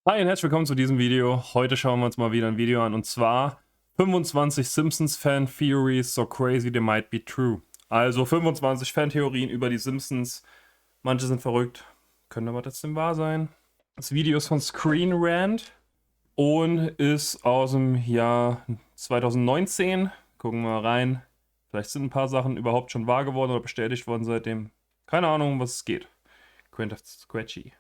Hi und herzlich willkommen zu diesem Video. Heute schauen wir uns mal wieder ein Video an und zwar 25 Simpsons Fan Theories so crazy they might be true. Also 25 Fan-Theorien über die Simpsons. Manche sind verrückt, können aber trotzdem wahr sein. Das Video ist von Screen Rant und ist aus dem Jahr 2019. Gucken wir mal rein. Vielleicht sind ein paar Sachen überhaupt schon wahr geworden oder bestätigt worden seitdem. Keine Ahnung, um was es geht. Quentin Scratchy.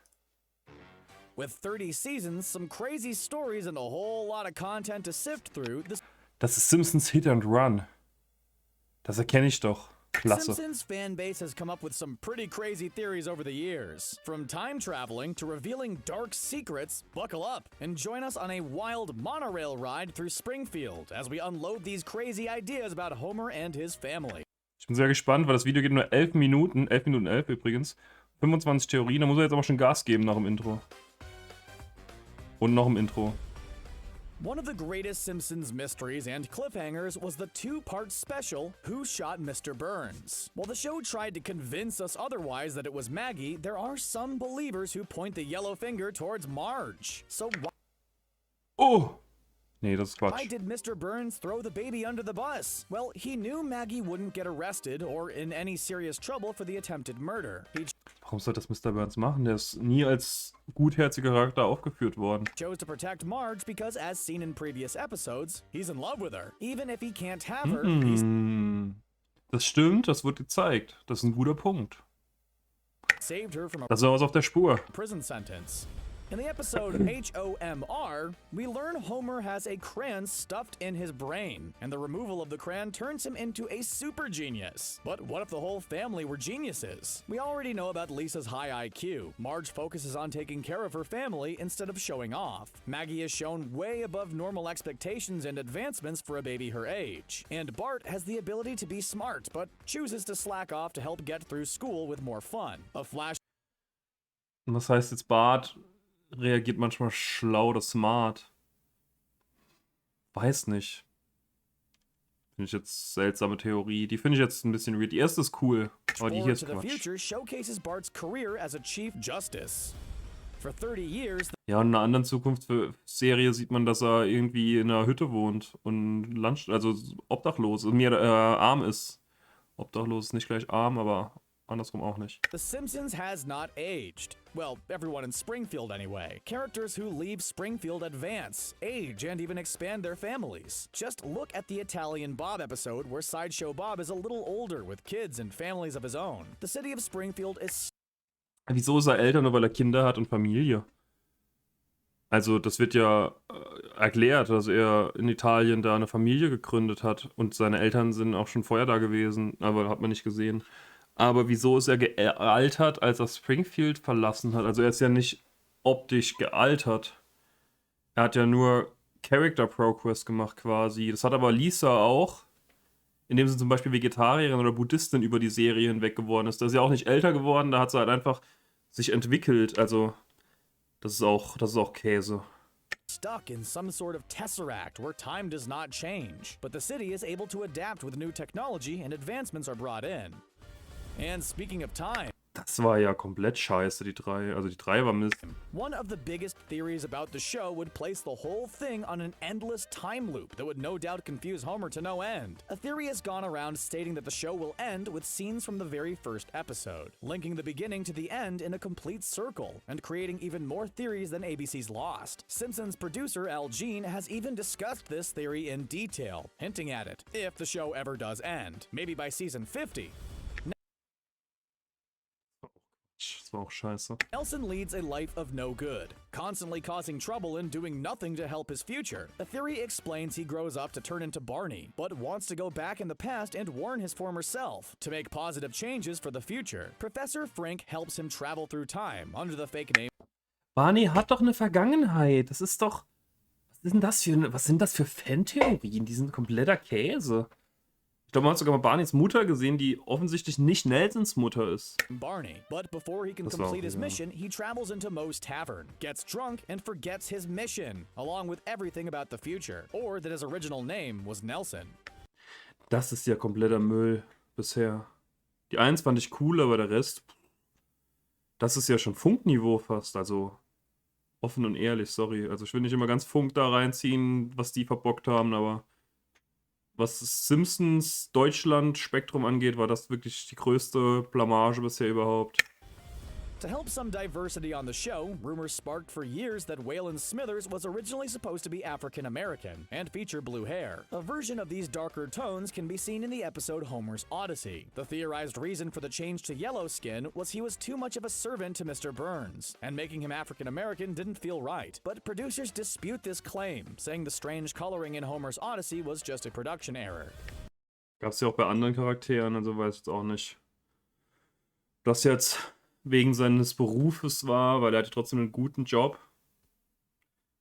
With 30 seasons, some crazy stories, and a whole lot of content to sift through, Das ist Simpsons Hit and Run. Das erkenne ich doch. Klasse. Simpsons fan base has come up with some pretty crazy theories over the years. From time traveling to revealing dark secrets, buckle up and join us on a wild monorail ride through Springfield as we unload these crazy ideas about Homer and his family. Ich bin sehr gespannt, weil das Video geht nur 11 Minuten. 11 Minuten 11 übrigens. 25 Theorien. Da muss er jetzt aber schon Gas geben nach dem Intro. Und noch im Intro. One of the greatest Simpsons mysteries and cliffhangers was the two-part special, Who Shot Mr. Burns? While the show tried to convince us otherwise that it was Maggie, there are some believers who point the yellow finger towards Marge. So Oh! Nee, das ist why Quatsch. did Mr. Burns throw the baby under the bus? Well, he knew Maggie wouldn't get arrested or in any serious trouble for the attempted murder. He Warum soll das Mr. Burns machen? Der ist nie als gutherziger Charakter aufgeführt worden. chose to protect Marge because, as seen in previous episodes, he's in love with her. Even if he can't have her, he's Das stimmt, das wird gezeigt. Das ist ein guter Punkt. saved her from a Das ist auch was auf der Spur. prison sentence. In the episode HOMR, we learn Homer has a crayon stuffed in his brain, and the removal of the crayon turns him into a super genius. But what if the whole family were geniuses? We already know about Lisa's high IQ. Marge focuses on taking care of her family instead of showing off. Maggie is shown way above normal expectations and advancements for a baby her age. And Bart has the ability to be smart, but chooses to slack off to help get through school with more fun. A flash Und das heißt jetzt, Bart reagiert manchmal schlau oder smart. Weiß nicht. Finde ich jetzt seltsame Theorie. Die finde ich jetzt ein bisschen weird. Die erste ist cool, aber die hier Forward ist to the Quatsch. Future showcases Bart's career as a Chief Justice. For 30 years, Ja, und in einer anderen Zukunftsserie sieht man, dass er irgendwie in einer Hütte wohnt und also obdachlos, arm ist. Obdachlos ist nicht gleich arm, aber andersrum auch nicht. The Simpsons has not aged. Well, everyone in Springfield anyway. Characters who leave Springfield advance, age, and even expand their families. Just look at the Italian Bob episode where Sideshow Bob is a little older with kids and families of his own. The city of Springfield is Wieso ist er älter, nur weil er Kinder hat und Familie? Also das wird ja erklärt, dass er in Italien da eine Familie gegründet hat und seine Eltern sind auch schon vorher da gewesen, aber hat man nicht gesehen. Aber wieso ist er gealtert, als er Springfield verlassen hat? Also er ist ja nicht optisch gealtert. Er hat ja nur Character Progress gemacht quasi. Das hat aber Lisa auch, indem sie zum Beispiel Vegetarierin oder Buddhistin über die Serie hinweg geworden ist. Da ist ja auch nicht älter geworden, da hat sie halt einfach sich entwickelt. Also das ist auch Käse. stuck in some sort of tesseract where time does not change. But the city is able to adapt with new technology and advancements are brought in. And speaking of time, Das war ja komplett scheiße, die 3. Also die 3 war Mist. one of the biggest theories about the show would place the whole thing on an endless time loop that would no doubt confuse Homer to no end. A theory has gone around stating that the show will end with scenes from the very first episode, linking the beginning to the end in a complete circle, and creating even more theories than ABC's Lost. Simpsons producer Al Jean has even discussed this theory in detail, hinting at it, if the show ever does end, maybe by season 50. Das war auch scheiße. Nelson leads a life of no good, constantly causing trouble and doing nothing to help his future. The theory explains he grows up to turn into Barney, but wants to go back in the past and warn his former self to make positive changes for the future. Professor Frink helps him travel through time under the fake name. Barney hat doch eine Vergangenheit. Das ist doch. Was sind das für Fan-Theorien? Die sind kompletter Käse. Ich glaube, man hat sogar mal Barneys Mutter gesehen, die offensichtlich nicht Nelsons Mutter ist. Barney, but before he can Das war auch complete his egal. mission, he travels into Moe's tavern, gets drunk, and forgets his mission, along with everything about the future, or that his original name was Nelson. Das ist ja kompletter Müll bisher. Die 1 fand ich cool, aber der Rest. Das ist ja schon Funkniveau fast. Also Offen und ehrlich, sorry. Also ich will nicht immer ganz Funk da reinziehen, was die verbockt haben, aber was das Simpsons Deutschland-Spektrum angeht, war das wirklich die größte Blamage bisher überhaupt. To help some diversity on the show, rumors sparked for years that Waylon Smithers was originally supposed to be African American and feature blue hair. A version of these darker tones can be seen in the episode Homer's Odyssey. The theorized reason for the change to yellow skin was he was too much of a servant to Mr. Burns, and making him African American didn't feel right. But producers dispute this claim, saying the strange coloring in Homer's Odyssey was just a production error. Gab's ja auch bei anderen Charakteren, also weiß ich jetzt auch nicht. Das jetzt wegen seines Berufes war, weil er hatte trotzdem einen guten Job.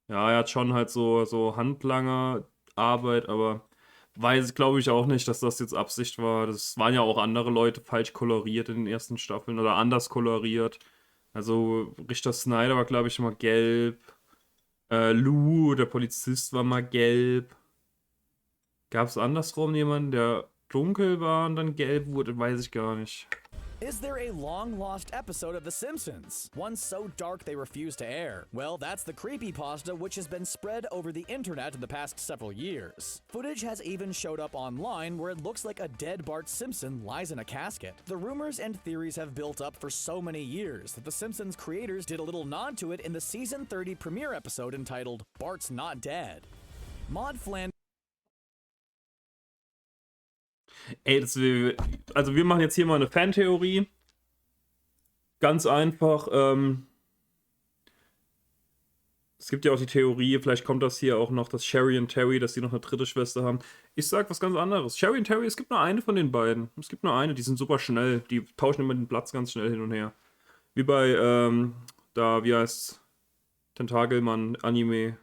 Ja, er hat schon halt so Handlanger-Arbeit, aber weiß, glaube ich auch nicht, dass das jetzt Absicht war. Das waren ja auch andere Leute falsch koloriert in den ersten Staffeln oder anders koloriert. Also Richter Snyder war, glaube ich, mal gelb. Lou, der Polizist, war mal gelb. Gab es andersrum jemanden, der dunkel war und dann gelb wurde? Weiß ich gar nicht. Is there a long-lost episode of The Simpsons? One so dark they refuse to air? Well, that's the creepypasta which has been spread over the internet in the past several years. Footage has even showed up online where it looks like a dead Bart Simpson lies in a casket. The rumors and theories have built up for so many years that The Simpsons creators did a little nod to it in the season 30 premiere episode entitled Bart's Not Dead. Maud Flanders. Ey, also wir machen jetzt hier mal eine Fan-Theorie. Ganz einfach. Es gibt ja auch die Theorie, vielleicht kommt das hier auch noch, dass Sherry und Terry, dass die noch eine dritte Schwester haben. Ich sag was ganz anderes. Sherry und Terry, es gibt nur eine von den beiden. Es gibt nur eine, die sind super schnell. Die tauschen immer den Platz ganz schnell hin und her. Wie bei, wie heißt's? Tentakelmann-Anime.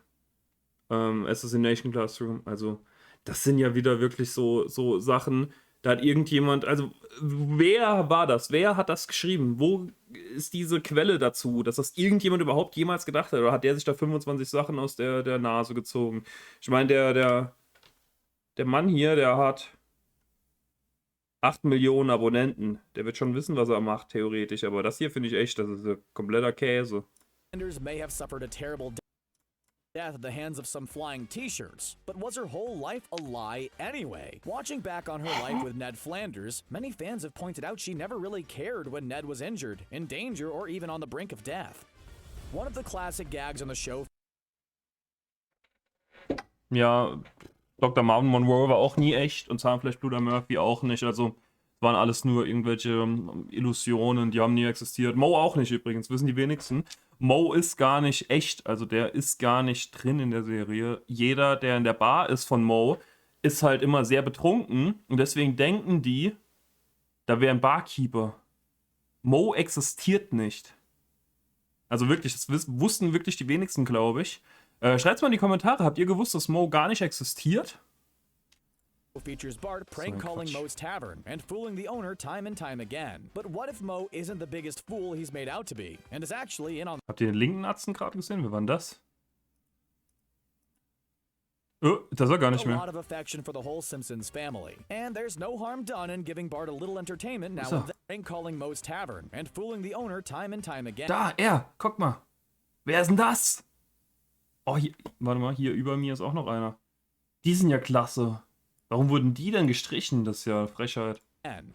Assassination Classroom. Also das sind ja wieder wirklich so Sachen, da hat irgendjemand, also wer war das? Wer hat das geschrieben? Wo ist diese Quelle dazu, dass das irgendjemand überhaupt jemals gedacht hat? Oder hat der sich da 25 Sachen aus der Nase gezogen? Ich meine, der Mann hier, der hat 8 Millionen Abonnenten. Der wird schon wissen, was er macht, theoretisch. Aber das hier finde ich echt, das ist ein kompletter Käse. May have suffered a terrible death at the hands of some flying t-shirts, but was her whole life a lie anyway? Watching back on her life with Ned Flanders, many fans have pointed out she never really cared when Ned was injured, in danger, or even on the brink of death. One of the classic gags on the show. Ja, Dr. Marvin Monroe war auch nie echt und Zahnfleischbluter Murphy auch nicht, also waren alles nur irgendwelche Illusionen, die haben nie existiert. Moe auch nicht übrigens, wissen die wenigsten. Moe ist gar nicht echt, also der ist gar nicht drin in der Serie. Jeder, der in der Bar ist von Moe, ist halt immer sehr betrunken und deswegen denken die, da wäre ein Barkeeper. Moe existiert nicht. Also wirklich, das wussten wirklich die wenigsten, glaube ich. Schreibt's mal in die Kommentare, habt ihr gewusst, dass Moe gar nicht existiert? Features Bart prank calling Moe's tavern and fooling the owner time and time again. But what if Moe isn't the biggest fool he's made out to be and is actually in on. Habt ihr den linken Atzen gerade gesehen? Wer war denn das? Das war gar nicht mehr. A lot of affection for the whole Simpsons family. And there's no harm done in giving Bart a little entertainment now and then, prank calling Moe's tavern and fooling the owner time and time again. Da, guck mal. Wer ist denn das? Oh, hier, warte mal, hier über mir ist auch noch einer. Die sind ja klasse. Warum wurden die denn gestrichen? Das ist ja Frechheit.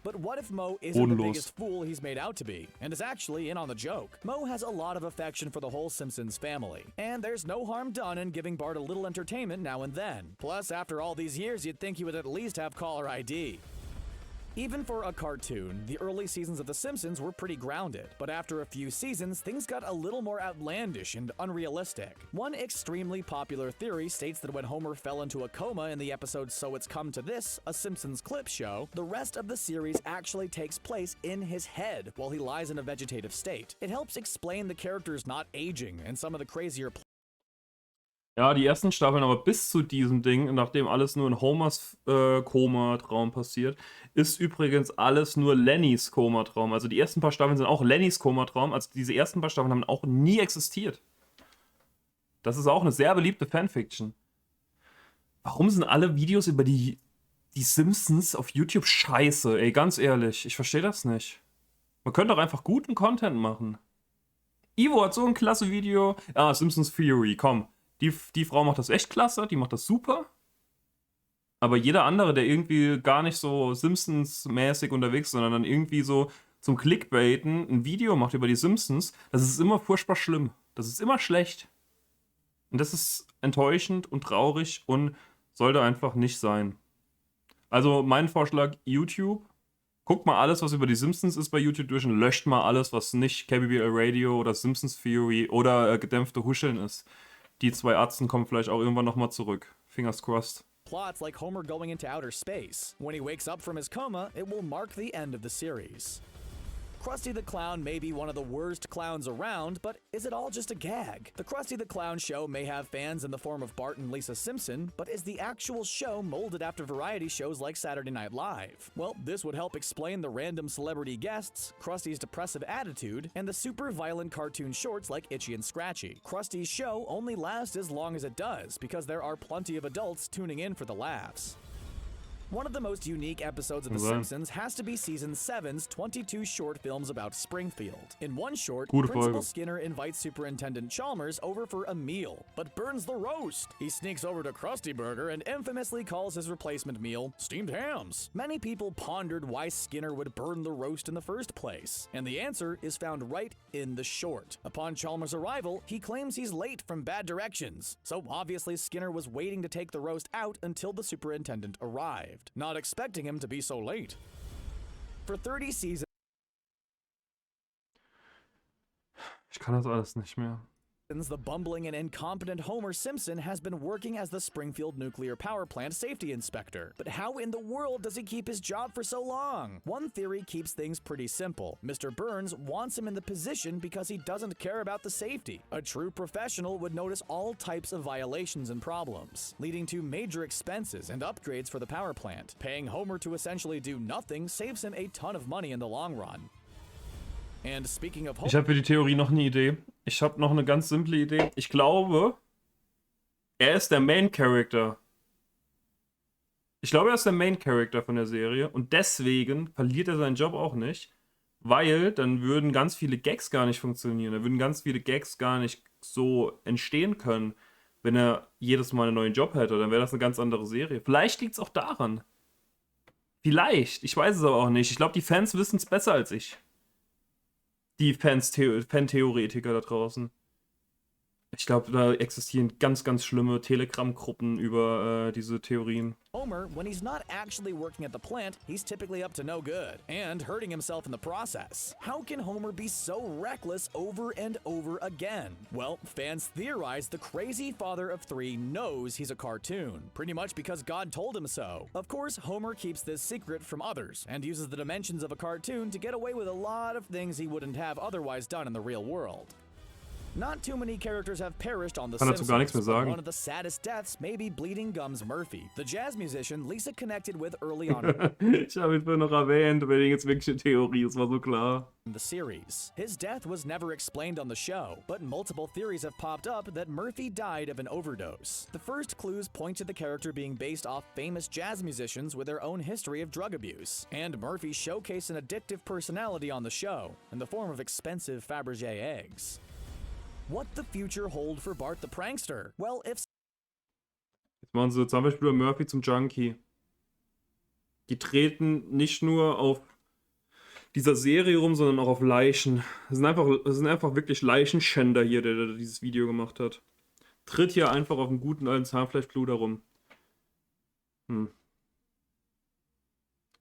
But what if Moe isn't the biggest fool he's made out to be and is actually in on the joke? Moe has a lot of affection for the whole Simpsons family, and there's no harm done in giving Bart a little entertainment now and then. Plus, after all these years, you'd think he would at least have caller ID. Even for a cartoon, the early seasons of The Simpsons were pretty grounded, but after a few seasons, things got a little more outlandish and unrealistic. One extremely popular theory states that when Homer fell into a coma in the episode So It's Come to This, a Simpsons clip show, the rest of the series actually takes place in his head while he lies in a vegetative state. It helps explain the characters not aging and some of the crazier Ja, die ersten Staffeln, aber bis zu diesem Ding, nachdem alles nur in Homers Koma-Traum passiert, ist übrigens alles nur Lennys Koma-Traum. Also die ersten paar Staffeln sind auch Lennys Koma-Traum. Also diese ersten paar Staffeln haben auch nie existiert. Das ist auch eine sehr beliebte Fanfiction. Warum sind alle Videos über die Simpsons auf YouTube scheiße? Ey, ganz ehrlich, ich verstehe das nicht. Man könnte doch einfach guten Content machen. Ivo hat so ein klasse Video. Ah, Simpsons Theory, komm. Die Frau macht das echt klasse, die macht das super. Aber jeder andere, der irgendwie gar nicht so Simpsons-mäßig unterwegs ist, sondern dann irgendwie so zum Clickbaiten ein Video macht über die Simpsons, das ist immer furchtbar schlimm. Das ist immer schlecht. Und das ist enttäuschend und traurig und sollte einfach nicht sein. Also mein Vorschlag, YouTube. Guckt mal alles, was über die Simpsons ist bei YouTube durch und löscht mal alles, was nicht KBBL Radio oder Simpsons Theory oder gedämpfte Huscheln ist. Die 2 Arzten kommen vielleicht auch irgendwann nochmal zurück. Fingers crossed. Plots like Homer going into outer space. When he wakes up from his coma, it will mark the end of the series. Krusty the Clown may be one of the worst clowns around, but is it all just a gag? The Krusty the Clown show may have fans in the form of Bart and Lisa Simpson, but is the actual show molded after variety shows like Saturday Night Live? Well, this would help explain the random celebrity guests, Krusty's depressive attitude, and the super violent cartoon shorts like Itchy and Scratchy. Krusty's show only lasts as long as it does, because there are plenty of adults tuning in for the laughs. One of the most unique episodes of The Simpsons has to be Season 7's 22 short films about Springfield. In one short, Principal Skinner invites Superintendent Chalmers over for a meal, but burns the roast. He sneaks over to Krusty Burger and infamously calls his replacement meal steamed hams. Many people pondered why Skinner would burn the roast in the first place, and the answer is found right in the short. Upon Chalmers' arrival, he claims he's late from bad directions, so obviously Skinner was waiting to take the roast out until the superintendent arrived, not expecting him to be so late. For 30 seasons, Ich kann das alles nicht mehr. the bumbling and incompetent Homer Simpson has been working as the Springfield nuclear power plant safety inspector. But how in the world does he keep his job for so long? One theory keeps things pretty simple. Mr. Burns wants him in the position because he doesn't care about the safety. A true professional would notice all types of violations and problems, leading to major expenses and upgrades for the power plant. Paying Homer to essentially do nothing saves him a ton of money in the long run. And speaking of Ich habe für die Theorie noch eine Idee. Ich habe noch eine ganz simple Idee. Ich glaube, er ist der Main Character. Ich glaube, er ist der Main Character von der Serie und deswegen verliert er seinen Job auch nicht, weil dann würden ganz viele Gags gar nicht funktionieren. Da würden ganz viele Gags gar nicht so entstehen können, wenn er jedes Mal einen neuen Job hätte. Dann wäre das eine ganz andere Serie. Vielleicht liegt es auch daran. Vielleicht. Ich weiß es aber auch nicht. Ich glaube, die Fans wissen es besser als ich. Die Fan-Theoretiker da draußen. Ich glaube, da existieren ganz, ganz schlimme Telegram-Gruppen über diese Theorien. Homer, when he's not actually working at the plant, he's typically up to no good and hurting himself in the process. How can Homer be so reckless over and over again? Well, fans theorize the crazy father of 3 knows he's a cartoon, pretty much because God told him so. Of course, Homer keeps this secret from others and uses the dimensions of a cartoon to get away with a lot of things he wouldn't have otherwise done in the real world. Not too many characters have perished on The Simpsons, but one of the saddest deaths may be Bleeding Gums Murphy, the jazz musician Lisa connected with early on Ich habe ihn vorhin noch erwähnt, wenn jetzt wirklich eine Theorie, es war so klar. In the series. His death was never explained on the show, but multiple theories have popped up that Murphy died of an overdose. The first clues point to the character being based off famous jazz musicians with their own history of drug abuse, and Murphy showcased an addictive personality on the show, in the form of expensive Fabergé eggs. What the future hold for Bart the Prankster? Well, if... Jetzt machen sie zum Beispiel Murphy zum Junkie. Die treten nicht nur auf dieser Serie rum, sondern auch auf Leichen. Das sind einfach wirklich Leichenschänder hier, der dieses Video gemacht hat. Tritt hier einfach auf einen guten alten Zahnfleischbluter rum.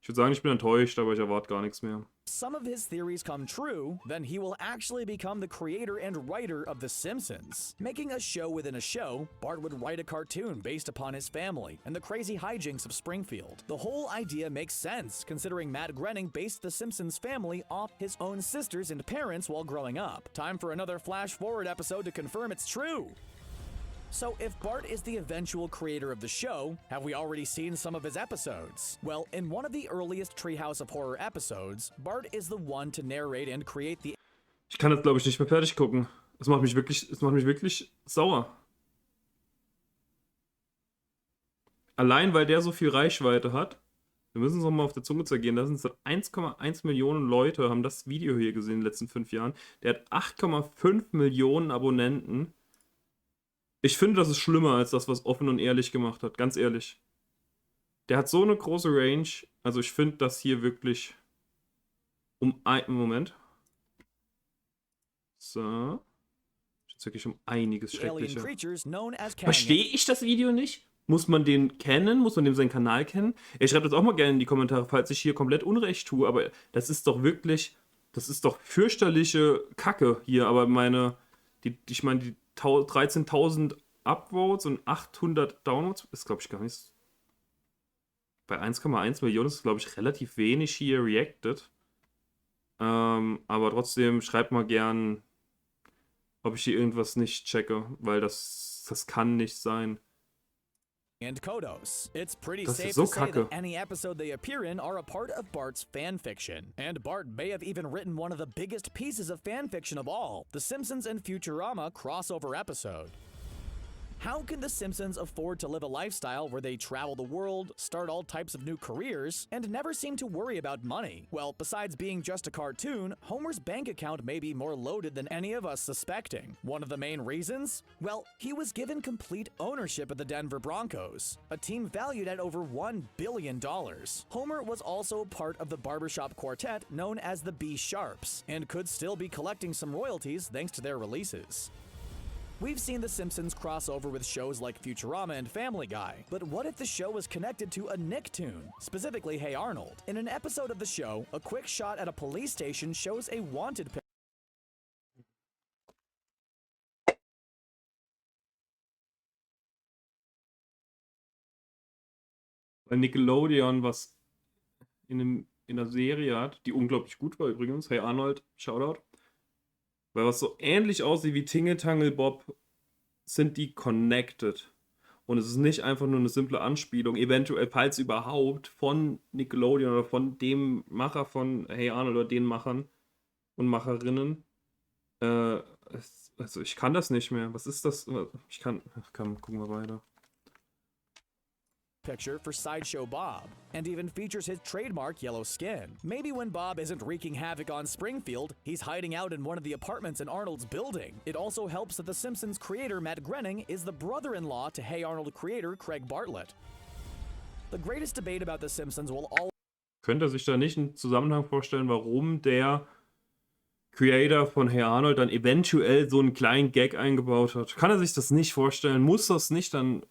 Ich würde sagen, ich bin enttäuscht, aber ich erwarte gar nichts mehr. Some of his theories come true, then he will actually become the creator and writer of The Simpsons. Making a show within a show, Bart would write a cartoon based upon his family and the crazy hijinks of Springfield. The whole idea makes sense, considering Matt Groening based The Simpsons family off his own sisters and parents while growing up. Time for another flash-forward episode to confirm it's true. So if Bart is the eventual creator of the show, have we already seen some of his episodes? Well, in one of the earliest Treehouse of Horror episodes, Bart is the one to narrate and create the... Ich kann das, glaube ich, nicht mehr fertig gucken. Es macht mich wirklich sauer. Allein, weil der so viel Reichweite hat, Wir müssen es noch mal auf der Zunge zergehen. Da sind so 1,1 Millionen Leute, haben das Video hier gesehen in den letzten 5 Jahren. Der hat 8,5 Millionen Abonnenten. Ich finde, das ist schlimmer als das, was Offen und Ehrlich gemacht hat. Ganz ehrlich. Der hat so eine große Range. Also ich finde das hier wirklich Moment. So. Jetzt wirklich um einiges schrecklicher. Verstehe ich das Video nicht? Muss man den kennen? Muss man dem seinen Kanal kennen? Ihr schreibt das auch mal gerne in die Kommentare, falls ich hier komplett Unrecht tue, aber das ist doch wirklich, das ist doch fürchterliche Kacke hier, aber die 13.000 Upvotes und 800 Downloads ist, glaube ich, gar nichts. Bei 1,1 Millionen ist, glaube ich, relativ wenig hier reacted. Aber trotzdem schreibt mal gern, ob ich hier irgendwas nicht checke, weil das kann nicht sein. And Kodos. It's pretty Das safe ist so to say kacke. that any episode they appear in are a part of Bart's fanfiction. And Bart may have even written one of the biggest pieces of fanfiction of all, the Simpsons and Futurama crossover episode. How can the Simpsons afford to live a lifestyle where they travel the world, start all types of new careers, and never seem to worry about money? Well, besides being just a cartoon, Homer's bank account may be more loaded than any of us suspecting. One of the main reasons? Well, he was given complete ownership of the Denver Broncos, a team valued at over $1 billion. Homer was also part of the barbershop quartet known as the B Sharps, and could still be collecting some royalties thanks to their releases. We've seen The Simpsons cross over with shows like Futurama and Family Guy, but what if the show was connected to a Nicktoon, specifically Hey Arnold? In an episode of the show, a quick shot at a police station shows a wanted picture. Weil Nickelodeon was in der Serie hat, die unglaublich gut war übrigens, Hey Arnold, Shoutout. Weil was so ähnlich aussieht wie Tingle Tangle Bob, sind die connected. Und es ist nicht einfach nur eine simple Anspielung, eventuell, falls überhaupt, von Nickelodeon oder von dem Macher von Hey Arnold oder den Machern und Macherinnen. Also ich kann das nicht mehr. Was ist das? Gucken wir weiter. Picture for Sideshow Bob, and even features his trademark yellow skin. Maybe when Bob isn't wreaking havoc on Springfield, he's hiding out in one of the apartments in Arnold's building. It also helps that The Simpsons creator Matt Groening is the brother-in-law to Hey Arnold creator Craig Bartlett. The greatest debate about The Simpsons will all Könnte er sich da nicht einen Zusammenhang vorstellen, warum der Creator von Hey Arnold dann eventuell so einen kleinen Gag eingebaut hat? Kann er sich das nicht vorstellen? Muss das nicht dann...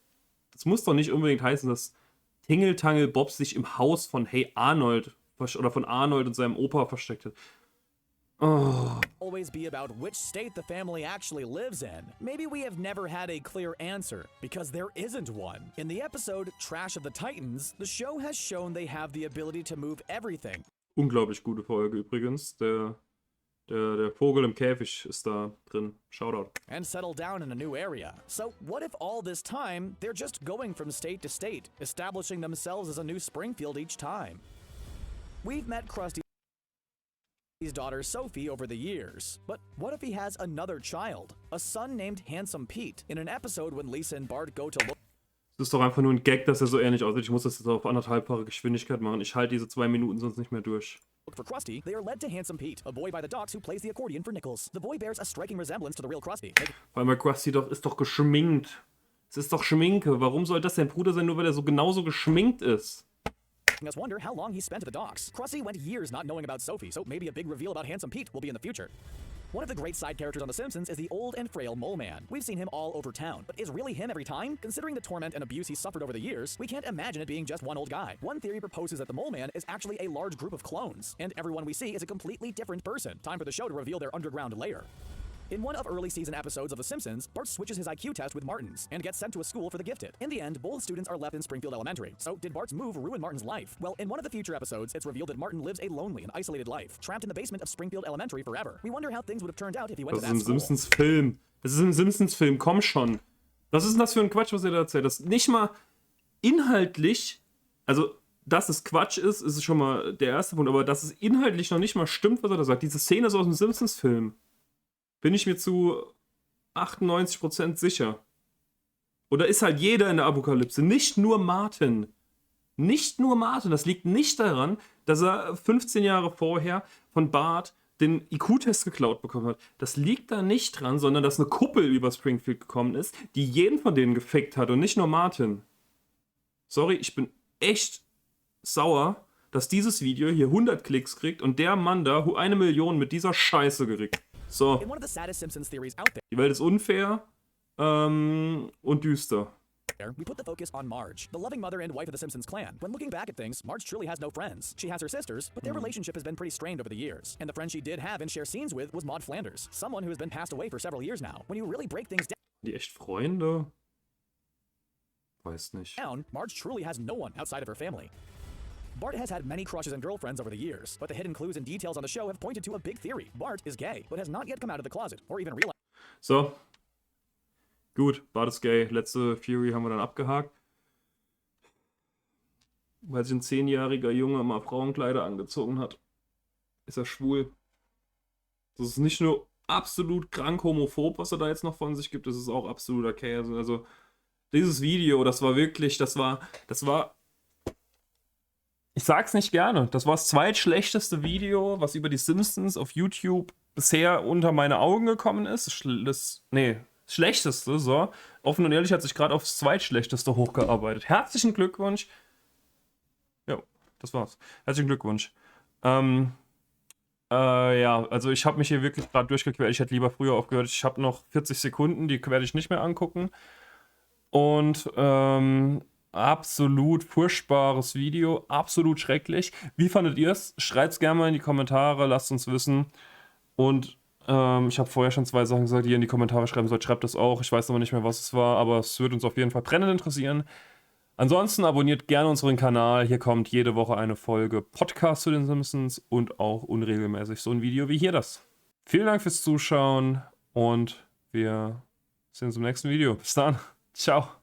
Es muss doch nicht unbedingt heißen, dass Tingle Tangle Bob sich im Haus von Hey Arnold oder von Arnold und seinem Opa versteckt hat. Oh. always be about which state the family actually lives in. Maybe we have never had a clear answer, because there isn't one. In the episode Trash of the Titans, the show has shown they have the ability to move everything. Unglaublich gute Folge übrigens. Der Vogel im Käfig ist da drin. Shoutout. And settle down in a new area. So what if all this time, they're just going from state to state, establishing themselves as a new Springfield each time? We've met Krusty's daughter Sophie over the years, but what if he has another child? A son named Handsome Pete. In an episode when Lisa and Bart go to look... Das ist doch einfach nur ein Gag, dass er so ähnlich aussieht. Ich muss das jetzt auf 1,5-fache Geschwindigkeit machen. Ich halte diese 2 Minuten sonst nicht mehr durch. For Krusty, they are led to Handsome Pete, a boy by the docks who plays the accordion for Nichols. The boy bears a striking resemblance to the real Krusty. Weil mal Krusty ist doch geschminkt. Es ist doch Schminke. Warum soll das sein Bruder sein, nur weil er so genauso geschminkt ist? Making us wonder how long he spent at the docks. Krusty went years not knowing about Sophie, so maybe a big reveal about Handsome Pete will be in the future. One of the great side characters on The Simpsons is the old and frail Mole Man. We've seen him all over town, but is really him every time? Considering the torment and abuse he's suffered over the years, we can't imagine it being just one old guy. One theory proposes that the Mole Man is actually a large group of clones, and everyone we see is a completely different person. Time for the show to reveal their underground lair. In one of early season episodes of The Simpsons, Bart switches his IQ test with Martin's and gets sent to a school for the gifted. In the end, both students are left in Springfield Elementary. So, did Bart's move ruin Martin's life? Well, in one of the future episodes, it's revealed that Martin lives a lonely and isolated life, trapped in the basement of Springfield Elementary forever. We wonder how things would have turned out if he went to that school. Das ist ein Simpsons-Film. Das ist ein Simpsons-Film, komm schon. Was ist denn das für ein Quatsch, was er da erzählt? Das nicht mal inhaltlich, also dass es Quatsch ist schon mal der erste Punkt, aber dass es inhaltlich noch nicht mal stimmt, was er da sagt. Diese Szene ist aus dem Simpsons-Film. Bin ich mir zu 98% sicher. Oder ist halt jeder in der Apokalypse, nicht nur Martin. Nicht nur Martin, das liegt nicht daran, dass er 15 Jahre vorher von Bart den IQ-Test geklaut bekommen hat. Das liegt da nicht dran, sondern dass eine Kuppel über Springfield gekommen ist, die jeden von denen gefickt hat und nicht nur Martin. Sorry, ich bin echt sauer, dass dieses Video hier 100 Klicks kriegt und der Mann da 1 Million mit dieser Scheiße gekriegt. So. In one of the saddest Simpsons theories out Die Welt ist unfair und düster. there, we put the focus on Marge, the loving mother and wife of the Simpsons clan. When looking back at things, Marge truly has no friends. She has her sisters, but their relationship has been pretty strained over the years. And the friend she did have and share scenes with was Maude Flanders, someone who has been passed away for several years now. When you really break things Die echt Freunde? Weiß nicht. down, Marge truly has no one outside of her family. Bart has had many crushes and girlfriends over the years, but the hidden clues and details on the show have pointed to a big theory. Bart is gay, but has not yet come out of the closet, or even realized. So. Gut, Bart ist gay. Letzte Theory haben wir dann abgehakt. Weil sich ein 10-jähriger Junge mal Frauenkleider angezogen hat, ist er schwul. Das ist nicht nur absolut krank homophob, was er da jetzt noch von sich gibt, das ist auch absoluter Käse. Also, dieses Video, das war wirklich, das war, ich sag's nicht gerne, das war das zweitschlechteste Video, was über die Simpsons auf YouTube bisher unter meine Augen gekommen ist. Das schlechteste, so. Offen und ehrlich hat sich gerade aufs zweitschlechteste hochgearbeitet. Herzlichen Glückwunsch. Ja, das war's. Herzlichen Glückwunsch. Ja, also ich habe mich hier wirklich gerade durchgequält. Ich hätte lieber früher aufgehört. Ich habe noch 40 Sekunden, die werde ich nicht mehr angucken. Und absolut furchtbares Video, absolut schrecklich. Wie fandet ihr es? Schreibt es gerne mal in die Kommentare, lasst uns wissen. Und ich habe vorher schon 2 Sachen gesagt, die ihr in die Kommentare schreiben sollt. Schreibt das auch. Ich weiß aber nicht mehr, was es war, aber es würde uns auf jeden Fall brennend interessieren. Ansonsten abonniert gerne unseren Kanal. Hier kommt jede Woche eine Folge Podcast zu den Simpsons und auch unregelmäßig so ein Video wie hier das. Vielen Dank fürs Zuschauen und wir sehen uns im nächsten Video. Bis dann. Ciao.